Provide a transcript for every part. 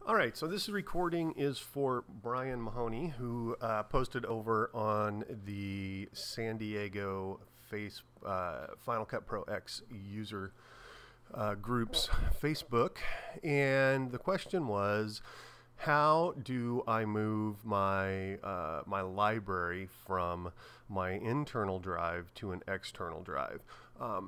All right, so this recording is for Brian Mahoney, who posted over on the San Diego Final Cut Pro X user group's Facebook. And the question was, how do I move my my library from my internal drive to an external drive?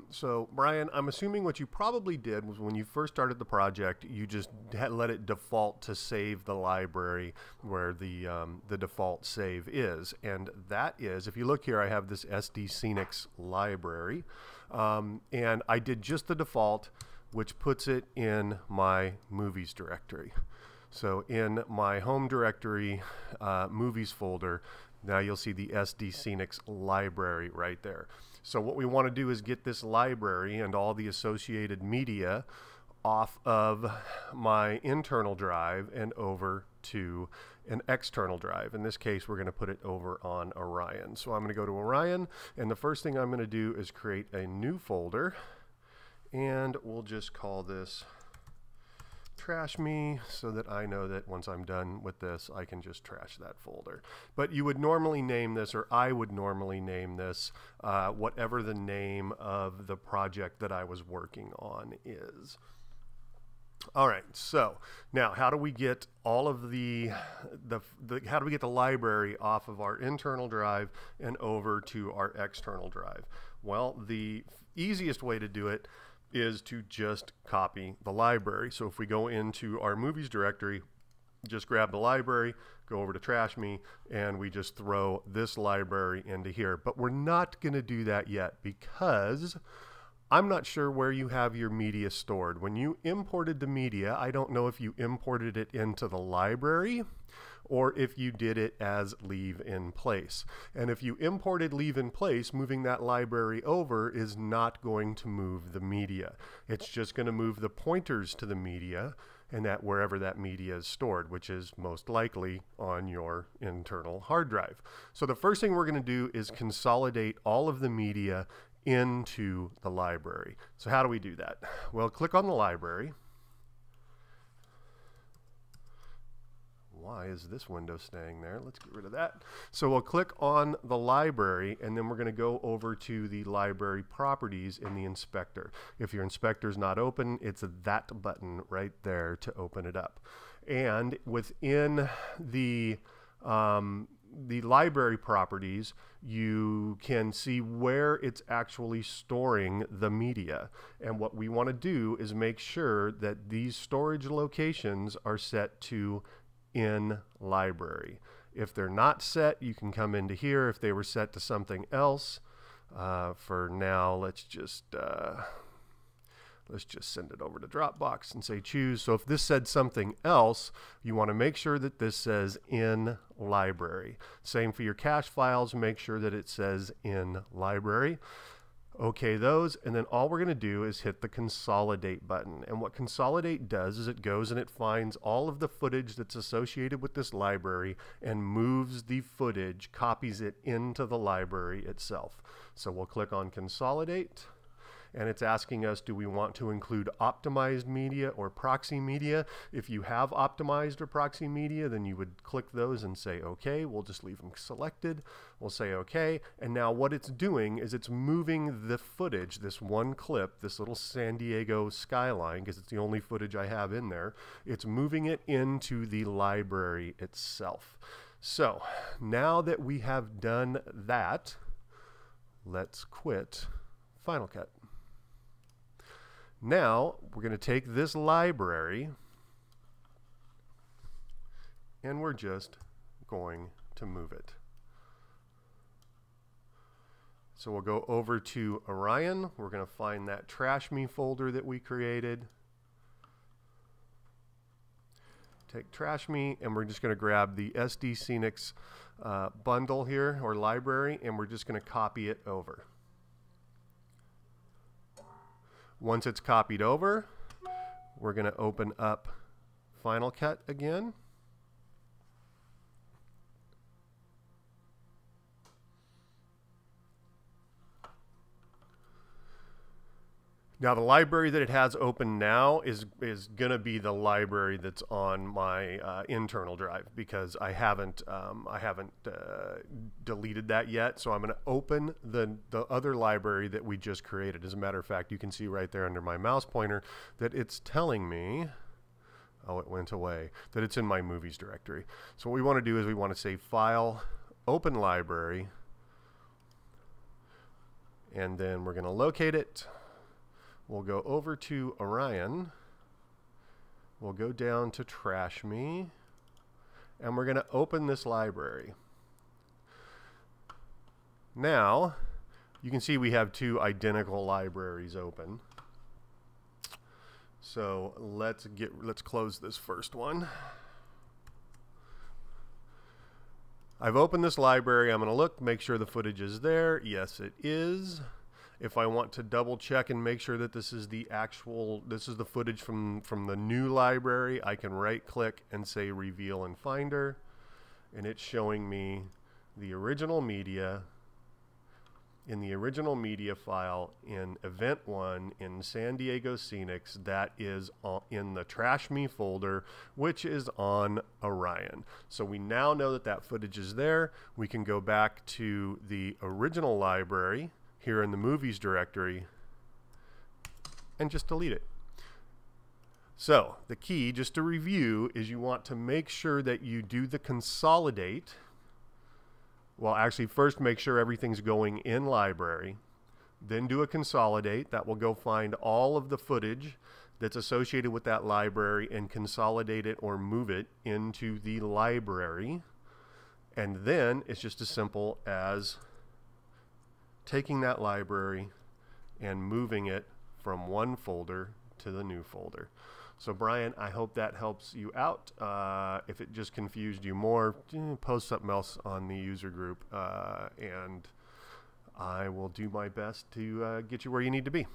So Brian, I'm assuming what you probably did was when you first started the project, you just let it default to save the library where the default save is. And that is, if you look here, I have this SDScenics library. And I did just the default, which puts it in my movies directory. So in my home directory, movies folder, now you'll see the SDScenics library right there. So what we want to do is get this library and all the associated media off of my internal drive and over to an external drive. In this case, we're going to put it over on Orion. So I'm going to go to Orion, and the first thing I'm going to do is create a new folder, and we'll just call this Trash Me, so that I know that once I'm done with this, I can just trash that folder. But you would normally name this, or I would normally name this, whatever the name of the project that I was working on is. All right, so now how do we get all of how do we get the library off of our internal drive and over to our external drive? Well, the easiest way to do it is to just copy the library. So if we go into our movies directory, just grab the library, go over to Trash Me, and we just throw this library into here. But we're not going to do that yet because I'm not sure where you have your media stored. When you imported the media, I don't know if you imported it into the library or if you did it as leave in place. And if you imported leave in place, moving that library over is not going to move the media. It's just going to move the pointers to the media and that wherever that media is stored, which is most likely on your internal hard drive. So the first thing we're going to do is consolidate all of the media into the library. So how do we do that? Well, click on the library. Why is this window staying there? Let's get rid of that. So we'll click on the library, and then we're going to go over to the library properties in the inspector. If your inspector is not open, it's that button right there to open it up. And within the library properties, you can see where it's actually storing the media. And what we want to do is make sure that these storage locations are set to in library. If they're not set, you can come into here. If they were set to something else, for now, let's just send it over to Dropbox and say choose. So if this said something else, you want to make sure that this says in library. Same for your cache files, make sure that it says in library. Okay those, and then all we're going to do is hit the consolidate button. And what consolidate does is it goes and it finds all of the footage that's associated with this library and moves the footage, copies it into the library itself. So we'll click on consolidate. And it's asking us, do we want to include optimized media or proxy media? If you have optimized or proxy media, then you would click those and say, okay. We'll just leave them selected. We'll say, okay. And now what it's doing is it's moving the footage, this one clip, this little San Diego skyline, because it's the only footage I have in there. It's moving it into the library itself. So now that we have done that, let's quit Final Cut. Now we're going to take this library and we're just going to move it. So we'll go over to Orion. We're going to find that Trash Me folder that we created. Take Trash Me, and we're just going to grab the SDScenics bundle here, or library, and we're just going to copy it over. Once it's copied over, we're going to open up Final Cut again. Now the library that it has open now is gonna be the library that's on my internal drive, because I haven't deleted that yet. So I'm gonna open the other library that we just created. As a matter of fact, you can see right there under my mouse pointer that it's telling me, oh, it went away, that it's in my movies directory. So what we want to do is we want to say File, Open Library, and then we're going to locate it. We'll go over to Orion. We'll go down to Trash Me, and we're going to open this library. Now, you can see we have two identical libraries open. So let's close this first one. I've opened this library. I'm going to look, make sure the footage is there. Yes, it is. If I want to double check and make sure that this is the footage from the new library, I can right click and say Reveal in Finder, and it's showing me the original media in the original media file in Event 1 in San Diego Scenics. That is in the Trash Me folder, which is on Orion. So we now know that that footage is there. We can go back to the original library here in the movies directory and just delete it. So the key, just to review, is you want to make sure that you do the consolidate. Well, actually, first make sure everything's going in library, then do a consolidate. That will go find all of the footage that's associated with that library and consolidate it or move it into the library. And then it's just as simple as taking that library and moving it from one folder to the new folder. So Brian, I hope that helps you out. If it just confused you more, post something else on the user group, and I will do my best to get you where you need to be.